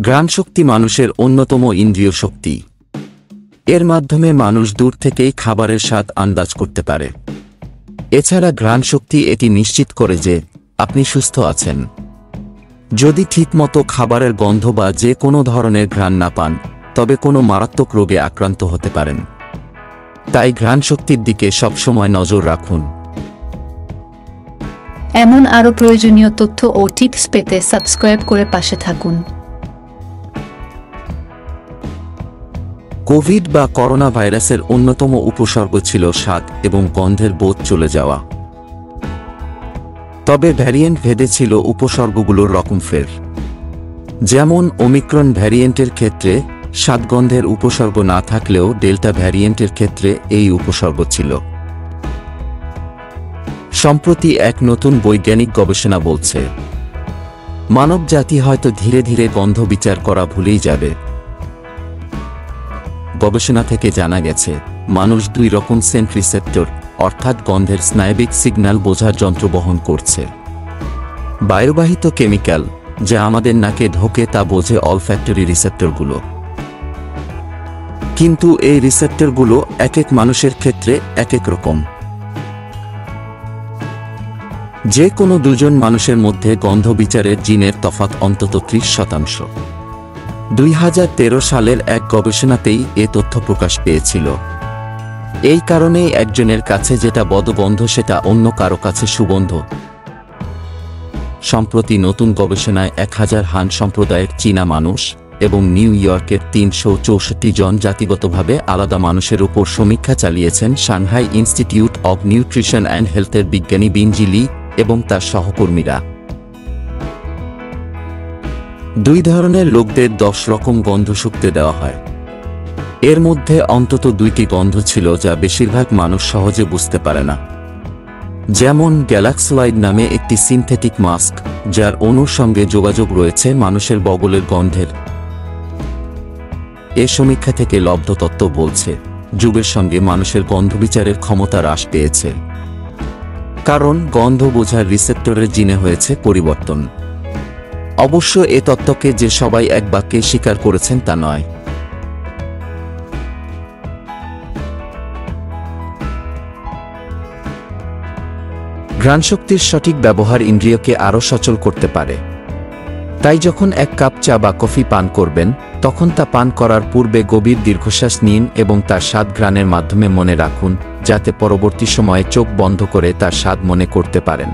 ঘ্রাণশক্তি মানুষের অন্যতম ইন্দ্রিয় শক্তি। এর মাধ্যমে মানুষ দূর থেকেই খাবারের স্বাদ আন্দাজ করতে পারে। এছাড়া ঘ্রাণশক্তি এটি নিশ্চিত করে যে আপনি সুস্থ আছেন। যদি ঠিকমতো খাবারের গন্ধ বা যে কোনো ধরনের ঘ্রাণ না পান, তবে কোনো মারাত্মক রোগে আক্রান্ত হতে পারেন। তাই ঘ্রাণশক্তির দিকে সবসময় নজর রাখুন। এমন আরও প্রয়োজনীয় তথ্য ও টিপস পেতে সাবস্ক্রাইব করে পাশে থাকুন। কোভিড বা করোনা ভাইরাসের অন্যতম উপসর্গ ছিল স্বাদ এবং গন্ধের বোধ চলে যাওয়া। তবে ভ্যারিয়েন্ট ভেদে ছিল উপসর্গগুলোর রকমফের। যেমন ওমিক্রন ভ্যারিয়েন্টের ক্ষেত্রে স্বাদগন্ধের উপসর্গ না থাকলেও ডেল্টা ভ্যারিয়েন্টের ক্ষেত্রে এই উপসর্গ ছিল। সম্প্রতি এক নতুন বৈজ্ঞানিক গবেষণা বলছে, মানব জাতি হয়তো ধীরে ধীরে গন্ধ বিচার করা ভুলেই যাবে। গবেষণা থেকে জানা গেছে, মানুষ দুই রকম সেন্ট রিসেপ্টর অর্থাৎ গন্ধের স্নায়বিক সিগন্যাল বোঝার যন্ত্র বহন করছে। বায়ুবাহিত কেমিক্যাল যা আমাদের নাকে ঢোকে তা বোঝে অলফ্যাক্টরি রিসেপ্টরগুলো। কিন্তু এই রিসেপ্টরগুলো এক এক মানুষের ক্ষেত্রে এক এক রকম। যে কোনো দুজন মানুষের মধ্যে গন্ধ বিচারের জিনের তফাৎ অন্তত 30%। 2013 সালের এক গবেষণাতেই এ তথ্য প্রকাশ পেয়েছিল। এই কারণেই একজনের কাছে যেটা বদগন্ধ সেটা অন্য কারো কাছে সুগন্ধ। সম্প্রতি নতুন গবেষণায় 1000 হান সম্প্রদায়ের চীনা মানুষ এবং নিউ ইয়র্কের 364 জন জাতিগতভাবে আলাদা মানুষের উপর সমীক্ষা চালিয়েছেন Shanghai institute of nutrition and হেলথের বিজ্ঞানী বিনজি লি এবং তার সহকর্মীরা। 2 ধরনের লোকদের 10 রকম গন্ধ শুঁকতে দেওয়া হয়। এর মধ্যে অন্তত 2টি গন্ধ ছিল যা বেশিরভাগ মানুষ সহজে বুঝতে পারে না। যেমন গ্যালাক্সোলাইড নামে একটি সিনথেটিক মাস্ক, যার অণুর সঙ্গে যোগাযোগ রয়েছে মানুষের বগলের গন্ধের। এ সমীক্ষা থেকে লব্ধ তত্ত্ব বলছে, যুগের সঙ্গে মানুষের গন্ধ বিচারের ক্ষমতা হ্রাস পেয়েছে, কারণ গন্ধ বোঝার রিসেপ্টরের জিনে হয়েছে পরিবর্তন। অবশ্য এ তত্ত্বকে যে সবাই এক বাক্যে স্বীকার করেছেন তা নয়। ঘ্রাণশক্তির সঠিক ব্যবহার ইন্দ্রিয়কে আরও সচল করতে পারে। তাই যখন 1 কাপ চা বা কফি পান করবেন, তখন তা পান করার পূর্বে গভীর দীর্ঘশ্বাস নিন এবং তার স্বাদ ঘ্রাণের মাধ্যমে মনে রাখুন, যাতে পরবর্তী সময়ে চোখ বন্ধ করে তার স্বাদ মনে করতে পারেন।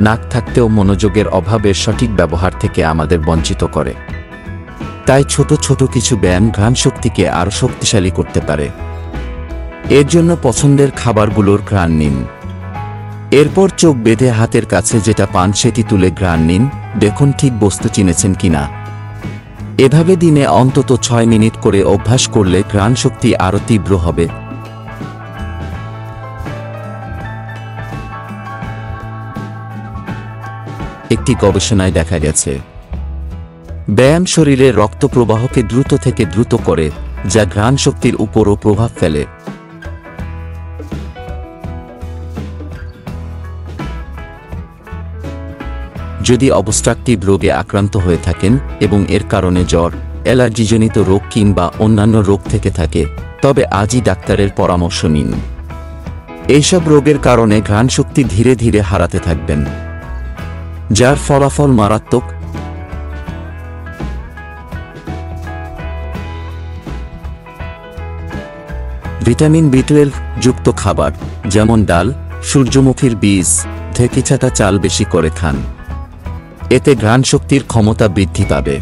নাক থাকতেও মনোযোগের অভাবের সঠিক ব্যবহার থেকে আমাদের বঞ্চিত করে। তাই ছোট ছোট কিছু ব্যায়াম ঘ্রাণশক্তিকে আরও শক্তিশালী করতে পারে। এর জন্য পছন্দের খাবারগুলোর ঘ্রাণ নিন। এরপর চোখ বেঁধে হাতের কাছে যেটা পান সেটি তুলে ঘ্রাণ নিন, দেখুন ঠিক বস্তু চিনেছেন কিনা। এভাবে দিনে অন্তত 6 মিনিট করে অভ্যাস করলে ঘ্রাণশক্তি আরও তীব্র হবে। একটি গবেষণায় দেখা গেছে, ব্যায়াম শরীরের রক্ত প্রবাহকে দ্রুত থেকে দ্রুত করে, যা ঘ্রাণশক্তির উপরও প্রভাব ফেলে। যদি অবস্ট্রাকটিভ রোগে আক্রান্ত হয়ে থাকেন এবং এর কারণে জ্বর, অ্যালার্জিজনিত রোগ কিংবা অন্যান্য রোগ থেকে থাকে, তবে আজই ডাক্তারের পরামর্শ নিন। এইসব রোগের কারণে ঘ্রাণশক্তি ধীরে ধীরে হারাতে থাকবেন, যার ফলাফল মারাত্মক। ভিটামিন B12 যুক্ত খাবার যেমন ডাল, সূর্যমুখীর বীজ, ঢেঁকি ছাটা চাল বেশি করে খান। এতে ঘ্রাণশক্তির ক্ষমতা বৃদ্ধি পাবে।